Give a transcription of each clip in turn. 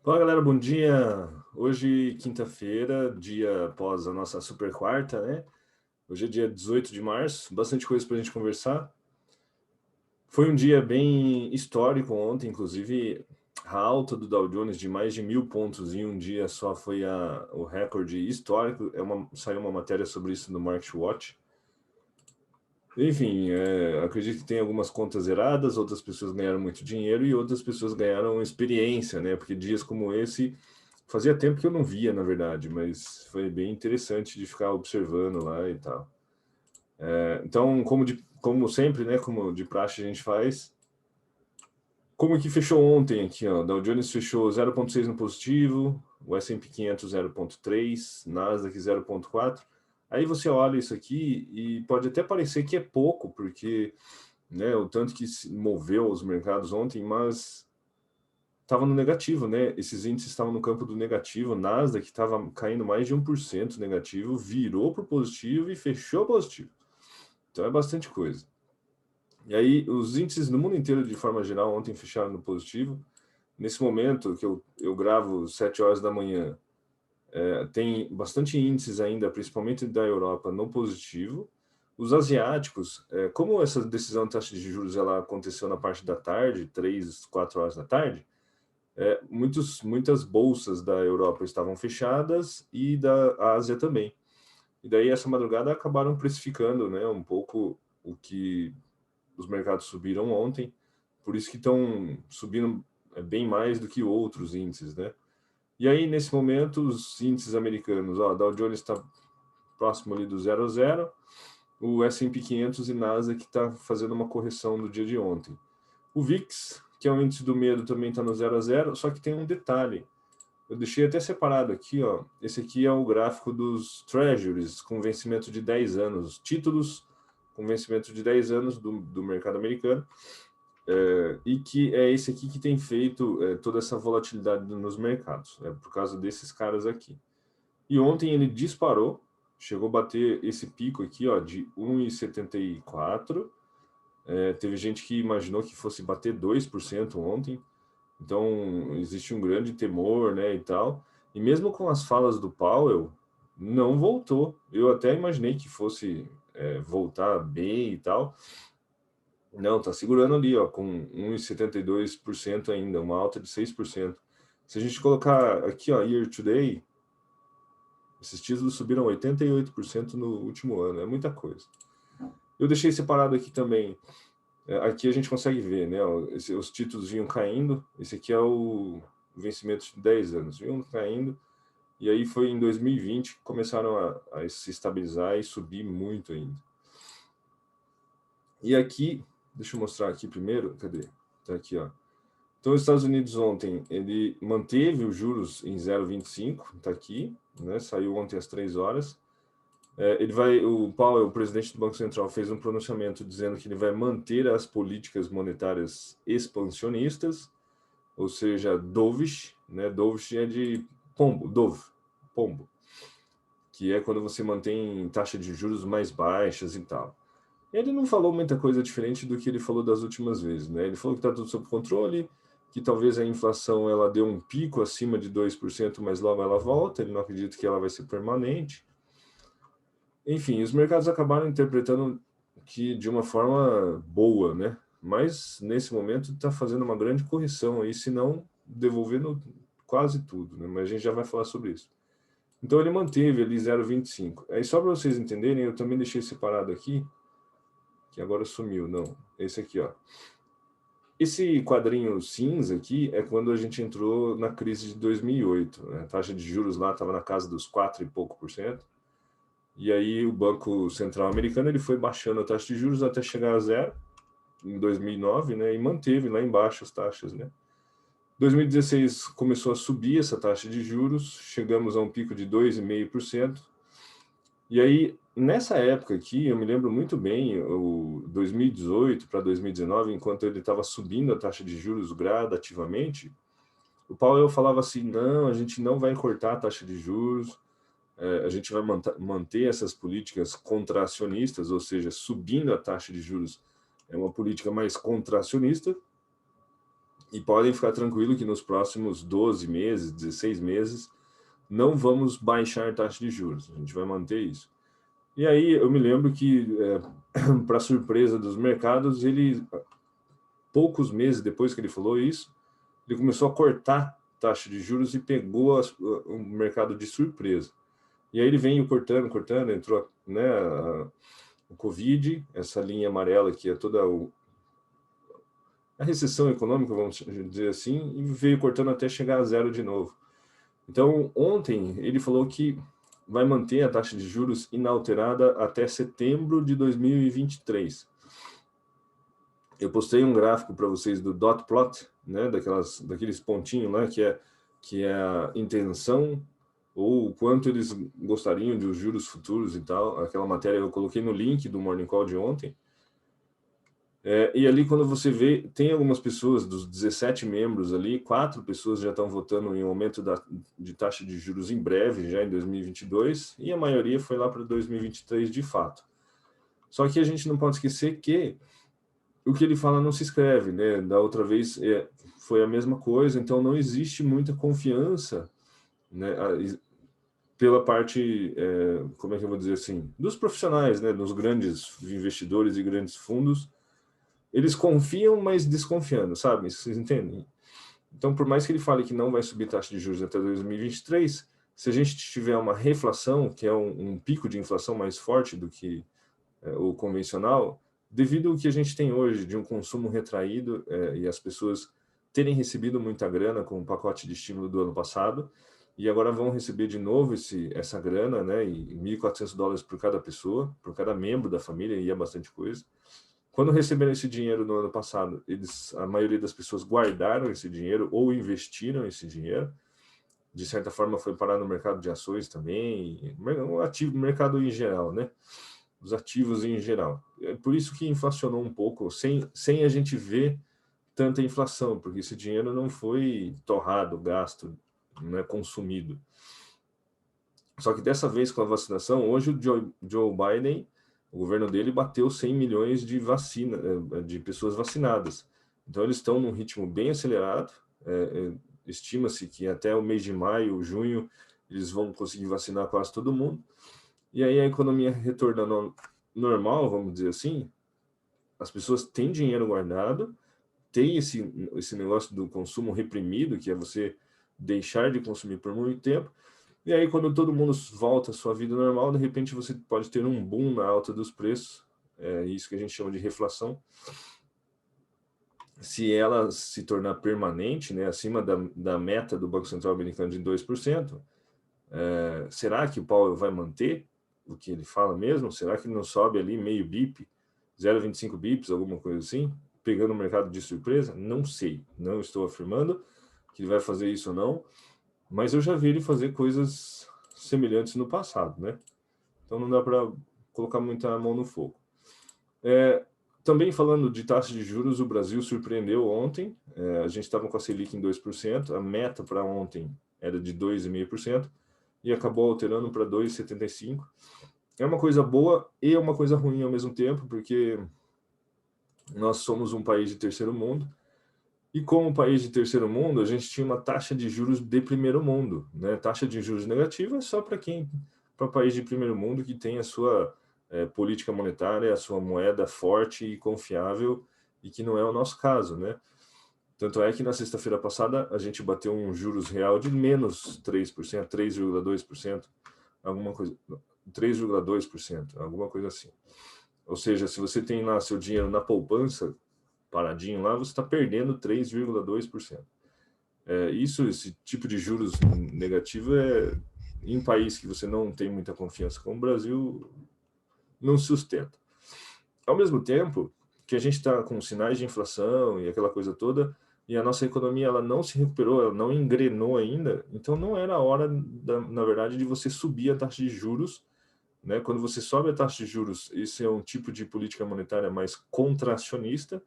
Fala galera, bom dia! Hoje, quinta-feira, dia após a nossa super quarta, né? Hoje é dia 18 de março, bastante coisa para a gente conversar. Foi um dia bem histórico ontem, inclusive a alta do Dow Jones de mais de 1.000 pontos em um dia só foi o recorde histórico. Saiu uma matéria sobre isso no Market Watch. Enfim, acredito que tem algumas contas zeradas, outras pessoas ganharam muito dinheiro e outras pessoas ganharam experiência, né? Porque dias como esse, fazia tempo que eu não via, na verdade, mas foi bem interessante de ficar observando lá e tal. Então, como sempre, né? Como de praxe a gente faz, como que fechou ontem aqui, ó? Dow Jones fechou 0,6 no positivo, o S&P 500 0,3, Nasdaq 0,4. Aí você olha isso aqui e pode até parecer que é pouco, porque né, o tanto que se moveu os mercados ontem, mas estava no negativo, né? Esses índices estavam no campo do negativo, o Nasdaq estava caindo mais de 1% negativo, virou para o positivo e fechou positivo. Então é bastante coisa. E aí, os índices no mundo inteiro, de forma geral, ontem fecharam no positivo. Nesse momento que eu gravo 7 horas da manhã, tem bastante índices ainda, principalmente da Europa, no positivo. Os asiáticos, como essa decisão de taxa de juros ela aconteceu na parte da tarde, 3, 4 horas da tarde, muitas bolsas da Europa estavam fechadas e da Ásia também. E daí, essa madrugada, acabaram precificando, né, um pouco o que os mercados subiram ontem, por isso que estão subindo bem mais do que outros índices, né? E aí, nesse momento, os índices americanos, ó, Dow Jones está próximo ali do 0 a 0, o S&P 500 e Nasdaq está fazendo uma correção do dia de ontem. O VIX, que é o índice do medo, também está no 0 a 0, só que tem um detalhe. Eu deixei até separado aqui, ó. Esse aqui é o gráfico dos Treasuries com vencimento de 10 anos, títulos com vencimento de 10 anos do mercado americano, e que é esse aqui que tem feito toda essa volatilidade nos mercados, por causa desses caras aqui. E ontem ele disparou, chegou a bater esse pico aqui, ó, de 1,74. Teve gente que imaginou que fosse bater 2% ontem, então existe um grande temor, né, e tal. E mesmo com as falas do Powell, não voltou. Eu até imaginei que fosse voltar bem e tal. Não, tá segurando ali, ó, com 1,72% ainda, uma alta de 6%. Se a gente colocar aqui, ó, year to day, esses títulos subiram 88% no último ano, é muita coisa. Eu deixei separado aqui também. Aqui a gente consegue ver, né? Os títulos vinham caindo. Esse aqui é o vencimento de 10 anos. Vinham caindo. E aí foi em 2020 que começaram a se estabilizar e subir muito ainda. E aqui, deixa eu mostrar aqui primeiro. Cadê? Tá aqui, ó. Então, os Estados Unidos ontem, ele manteve os juros em 0,25. Tá aqui, né? Saiu ontem às 3 horas. O Powell, o presidente do Banco Central, fez um pronunciamento dizendo que ele vai manter as políticas monetárias expansionistas, ou seja, dovish, né? Dovish é de pombo, pombo, que é quando você mantém taxa de juros mais baixas e tal. Ele não falou muita coisa diferente do que ele falou das últimas vezes, né? Ele falou que está tudo sob controle, que talvez a inflação ela deu um pico acima de 2%, mas logo ela volta. Ele não acredita que ela vai ser permanente. Enfim, os mercados acabaram interpretando que de uma forma boa, né? Mas nesse momento está fazendo uma grande correção aí, se não devolvendo quase tudo, né? Mas a gente já vai falar sobre isso. Então ele manteve ali 0,25. Aí só para vocês entenderem, eu também deixei separado aqui, que agora sumiu, não. Esse aqui, ó. Esse quadrinho cinza aqui é quando a gente entrou na crise de 2008, né? A taxa de juros lá estava na casa dos 4 e pouco por cento. E aí o Banco Central americano ele foi baixando a taxa de juros até chegar a zero em 2009, né? E manteve lá embaixo as taxas, né? 2016 começou a subir essa taxa de juros, chegamos a um pico de 2,5%. E aí, nessa época aqui, eu me lembro muito bem, o 2018 para 2019, enquanto ele estava subindo a taxa de juros gradativamente, o Powell falava assim, não, a gente não vai cortar a taxa de juros, a gente vai manter essas políticas contracionistas, ou seja, subindo a taxa de juros é uma política mais contracionista, e podem ficar tranquilo que nos próximos 12 meses, 16 meses, não vamos baixar a taxa de juros, a gente vai manter isso. E aí eu me lembro que, para surpresa dos mercados, ele, poucos meses depois que ele falou isso, ele começou a cortar taxa de juros e pegou o mercado de surpresa. E aí ele veio cortando, cortando, entrou, né, o Covid, essa linha amarela que é toda a recessão econômica, vamos dizer assim, e veio cortando até chegar a zero de novo. Então, ontem ele falou que vai manter a taxa de juros inalterada até setembro de 2023. Eu postei um gráfico para vocês do dot plot, né, daqueles pontinhos lá, que é a intenção ou o quanto eles gostariam de os juros futuros e tal. Aquela matéria eu coloquei no link do Morning Call de ontem. E ali, quando você vê, tem algumas pessoas, dos 17 membros ali, 4 pessoas já estão votando em aumento de taxa de juros em breve, já em 2022, e a maioria foi lá para 2023 de fato. Só que a gente não pode esquecer que o que ele fala não se escreve, né? Da outra vez foi a mesma coisa, então não existe muita confiança, né? Pela parte, como é que eu vou dizer assim, dos profissionais, né? Dos grandes investidores e grandes fundos. Eles confiam, mas desconfiando, sabe? Vocês entendem? Então, por mais que ele fale que não vai subir taxa de juros até 2023, se a gente tiver uma reflação, que é um pico de inflação mais forte do que o convencional, devido ao que a gente tem hoje de um consumo retraído e as pessoas terem recebido muita grana com o pacote de estímulo do ano passado, e agora vão receber de novo essa grana, né, e $1.400 por cada pessoa, por cada membro da família, e é bastante coisa. Quando receberam esse dinheiro no ano passado, a maioria das pessoas guardaram esse dinheiro ou investiram esse dinheiro. De certa forma, foi parar no mercado de ações também, o mercado em geral, né? Os ativos em geral. É por isso que inflacionou um pouco, sem a gente ver tanta inflação, porque esse dinheiro não foi torrado, gasto, né, consumido. Só que dessa vez, com a vacinação, hoje o Joe Biden, o governo dele bateu 100 milhões de pessoas vacinadas. Então, eles estão num ritmo bem acelerado. Estima-se que até o mês de maio, junho, eles vão conseguir vacinar quase todo mundo. E aí a economia retorna normal, vamos dizer assim. As pessoas têm dinheiro guardado, tem esse negócio do consumo reprimido, que é você deixar de consumir por muito tempo. E aí, quando todo mundo volta à sua vida normal, de repente você pode ter um boom na alta dos preços, isso que a gente chama de reflação. Se ela se tornar permanente, né, acima da meta do Banco Central americano de 2%, será que o Powell vai manter o que ele fala mesmo? Será que não sobe ali meio bip, 0,25 bips, alguma coisa assim, pegando o mercado de surpresa? Não sei, não estou afirmando que ele vai fazer isso ou não, mas eu já vi ele fazer coisas semelhantes no passado, né? Então não dá para colocar muita mão no fogo. Também falando de taxa de juros, o Brasil surpreendeu ontem. A gente estava com a Selic em 2%, a meta para ontem era de 2,5% e acabou alterando para 2,75%. É uma coisa boa e uma coisa ruim ao mesmo tempo, porque nós somos um país de terceiro mundo. E como país de terceiro mundo, a gente tinha uma taxa de juros de primeiro mundo, né? Taxa de juros negativa é só para país de primeiro mundo que tem a sua política monetária, a sua moeda forte e confiável, e que não é o nosso caso, né? Tanto é que na sexta-feira passada a gente bateu um juros real de menos 3%, 3,2%, alguma coisa, 3,2%, alguma coisa assim. Ou seja, se você tem lá seu dinheiro na poupança, paradinho lá, você está perdendo 3,2%. Esse tipo de juros negativo em um país que você não tem muita confiança como o Brasil, não sustenta. Ao mesmo tempo que a gente está com sinais de inflação e aquela coisa toda, e a nossa economia ela não se recuperou, ela não engrenou ainda, então não era a hora, na verdade, de você subir a taxa de juros, né? Quando você sobe a taxa de juros, esse é um tipo de política monetária mais contracionista,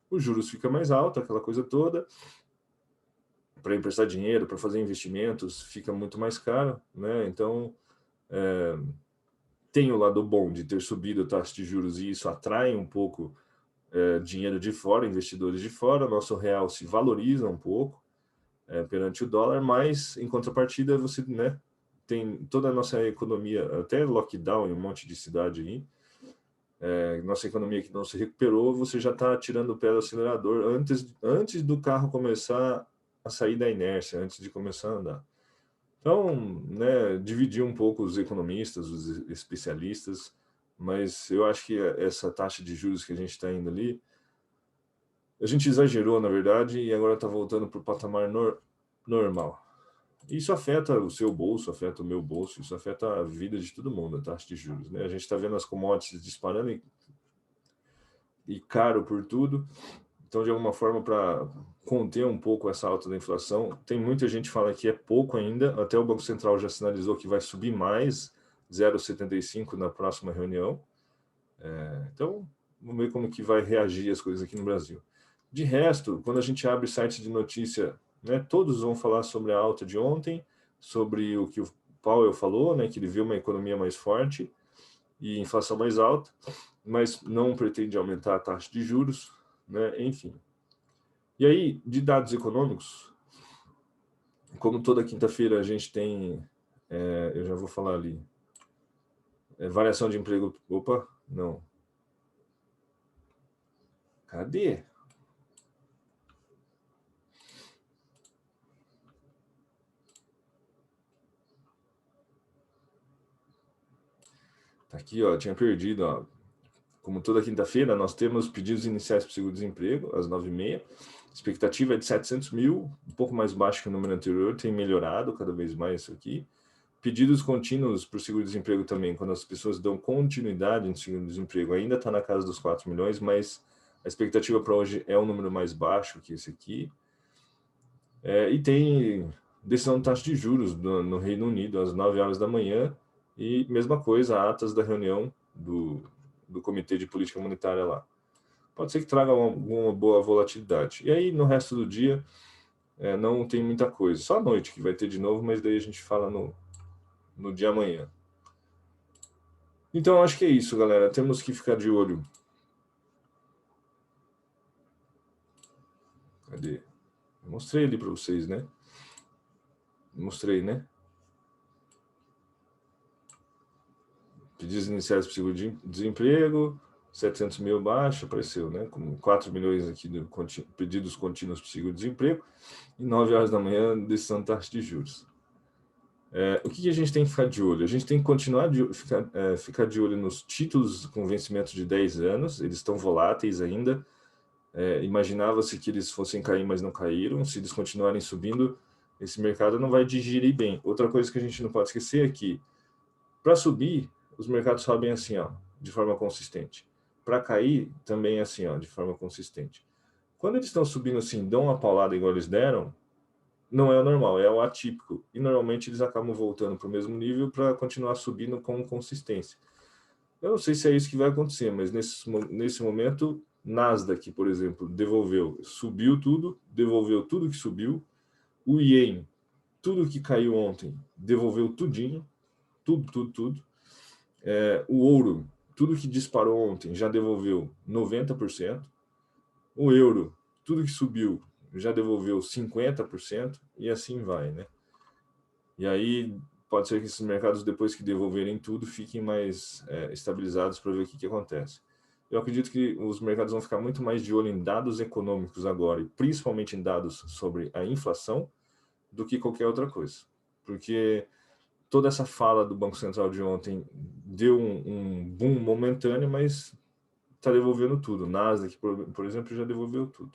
os juros ficam mais altos, aquela coisa toda. Para emprestar dinheiro, para fazer investimentos, fica muito mais caro, né? Então, tem o lado bom de ter subido a taxa de juros e isso atrai um pouco dinheiro de fora, investidores de fora, nosso real se valoriza um pouco perante o dólar, mas, em contrapartida, você, né, tem toda a nossa economia, até lockdown em um monte de cidade aí, nossa economia que não se recuperou, você já está tirando o pé do acelerador antes do carro começar a sair da inércia, antes de começar a andar. Então, né, dividir um pouco os economistas, os especialistas, mas eu acho que essa taxa de juros que a gente está indo ali, a gente exagerou, na verdade, e agora está voltando para o patamar normal. Isso afeta o seu bolso, afeta o meu bolso, isso afeta a vida de todo mundo, a taxa de juros, né? A gente está vendo as commodities disparando e caro por tudo. Então, de alguma forma, para conter um pouco essa alta da inflação, tem muita gente que fala que é pouco ainda, até o Banco Central já sinalizou que vai subir mais 0,75 na próxima reunião. Então, vamos ver como que vai reagir as coisas aqui no Brasil. De resto, quando a gente abre site de notícia, né, todos vão falar sobre a alta de ontem, sobre o que o Powell falou, né, que ele viu uma economia mais forte e inflação mais alta, mas não pretende aumentar a taxa de juros, né, enfim. E aí, de dados econômicos, como toda quinta-feira a gente tem, eu já vou falar ali, variação de emprego, opa, não. Cadê? Tá aqui, ó, tinha perdido, ó. Como toda quinta-feira, nós temos pedidos iniciais para o seguro-desemprego, às 9h30. Expectativa é de 700 mil, um pouco mais baixo que o número anterior, tem melhorado cada vez mais isso aqui. Pedidos contínuos para o seguro-desemprego também, quando as pessoas dão continuidade no seguro-desemprego, ainda está na casa dos 4 milhões, mas a expectativa para hoje é um número mais baixo que esse aqui. E tem decisão de taxa de juros no Reino Unido, às 9 horas da manhã, e mesma coisa, atas da reunião do Comitê de Política Monetária lá. Pode ser que traga alguma boa volatilidade. E aí, no resto do dia, não tem muita coisa. Só à noite que vai ter de novo, mas daí a gente fala no dia amanhã. Então, acho que é isso, galera. Temos que ficar de olho. Cadê? Eu mostrei ali para vocês, né? Mostrei, né? Pedidos iniciais para seguro-desemprego, 700 mil baixo, apareceu, né? Com 4 milhões aqui de pedidos contínuos para seguro-desemprego, e 9 horas da manhã, decisão de taxa de juros. O que a gente tem que ficar de olho? A gente tem que continuar ficar de olho nos títulos com vencimento de 10 anos, eles estão voláteis ainda. Imaginava-se que eles fossem cair, mas não caíram. Se eles continuarem subindo, esse mercado não vai digerir bem. Outra coisa que a gente não pode esquecer é que, para subir, os mercados sobem assim, ó, de forma consistente. Para cair, também assim, ó, de forma consistente. Quando eles estão subindo assim, dão uma paulada igual eles deram, não é o normal, é o atípico. E normalmente eles acabam voltando para o mesmo nível para continuar subindo com consistência. Eu não sei se é isso que vai acontecer, mas nesse momento, Nasdaq, por exemplo, subiu tudo, devolveu tudo que subiu. O Ien, tudo que caiu ontem, devolveu tudinho, tudo. O ouro, tudo que disparou ontem, já devolveu 90%. O euro, tudo que subiu, já devolveu 50%, e assim vai, né? E aí pode ser que esses mercados, depois que devolverem tudo, fiquem mais estabilizados para ver o que acontece. Eu acredito que os mercados vão ficar muito mais de olho em dados econômicos agora, e principalmente em dados sobre a inflação, do que qualquer outra coisa. Porque toda essa fala do Banco Central de ontem deu um boom momentâneo, mas está devolvendo tudo. Nasdaq, por exemplo, já devolveu tudo.